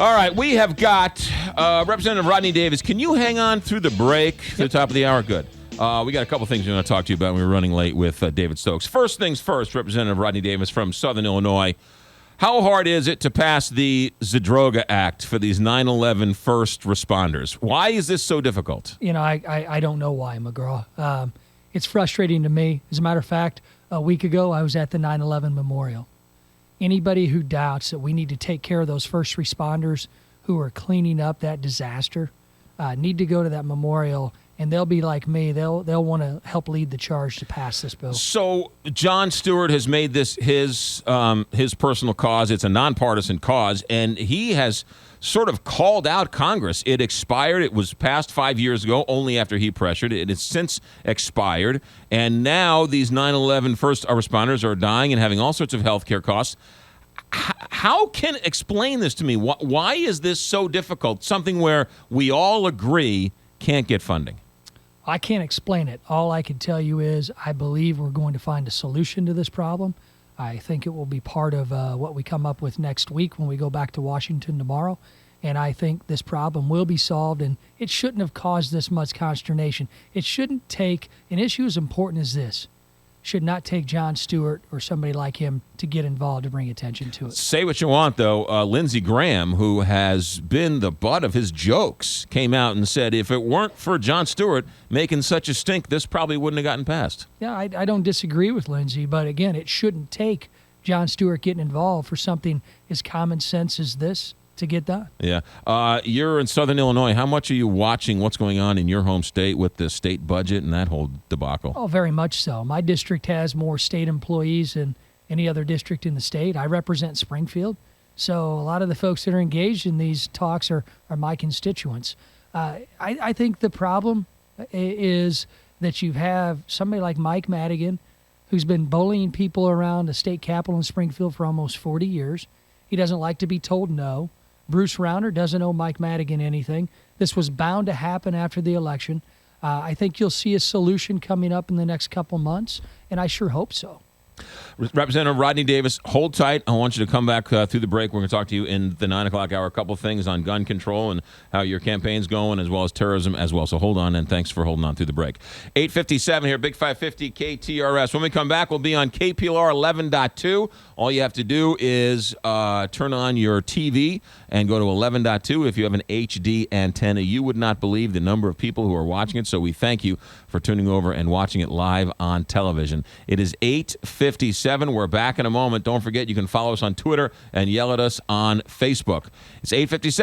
All right, we have got Representative Rodney Davis. Can you hang on through the break to the top of the hour? Good. We got a couple things we want to talk to you about. We're running late with David Stokes. First things first, Representative Rodney Davis from Southern Illinois. How hard is it to pass the Zadroga Act for these 9/11 first responders? Why is this so difficult? You know, I don't know why, McGraw. It's frustrating to me. As a matter of fact, a week ago, I was at the 9/11 memorial. Anybody who doubts that we need to take care of those first responders who are cleaning up that disaster need to go to that memorial, and they'll be like me. They'll want to help lead the charge to pass this bill. So Jon Stewart has made this his personal cause. It's a nonpartisan cause, and he has sort of called out Congress. It expired. It was passed 5 years ago, only after he pressured. It has since expired, and now these 9/11 first responders are dying and having all sorts of health care costs. How can explain this to me? Why is this so difficult? Something where we all agree can't get funding. I can't explain it. All I can tell you is I believe we're going to find a solution to this problem. I think it will be part of what we come up with next week when we go back to Washington tomorrow. And I think this problem will be solved, and it shouldn't have caused this much consternation. It shouldn't take an issue as important as this. Should not take Jon Stewart or somebody like him to get involved to bring attention to it. Say what you want, though. Lindsey Graham, who has been the butt of his jokes, came out and said if it weren't for Jon Stewart making such a stink, this probably wouldn't have gotten passed. Yeah, I don't disagree with Lindsey, but again, it shouldn't take Jon Stewart getting involved for something as common sense as this to get done. Yeah. You're in Southern Illinois. How much are you watching what's going on in your home state with the state budget and that whole debacle? Oh, very much so. My district has more state employees than any other district in the state. I represent Springfield, so a lot of the folks that are engaged in these talks are my constituents. I think the problem is that you have somebody like Mike Madigan, who's been bullying people around the state capitol in Springfield for almost 40 years. He doesn't like to be told no. Bruce Rauner doesn't owe Mike Madigan anything. This was bound to happen after the election. I think you'll see a solution coming up in the next couple months, and I sure hope so. Representative Rodney Davis, hold tight. I want you to come back through the break. We're going to talk to you in the 9 o'clock hour. A couple things on gun control and how your campaign's going, as well as terrorism as well. So hold on, and thanks for holding on through the break. 8:57 here, Big 550 KTRS. When we come back, we'll be on KPLR 11.2. All you have to do is turn on your TV and go to 11.2 if you have an HD antenna. You would not believe the number of people who are watching it, so we thank you for tuning over and watching it live on television. It is 8:57. We're back in a moment. Don't forget, you can follow us on Twitter and yell at us on Facebook. It's 8:57.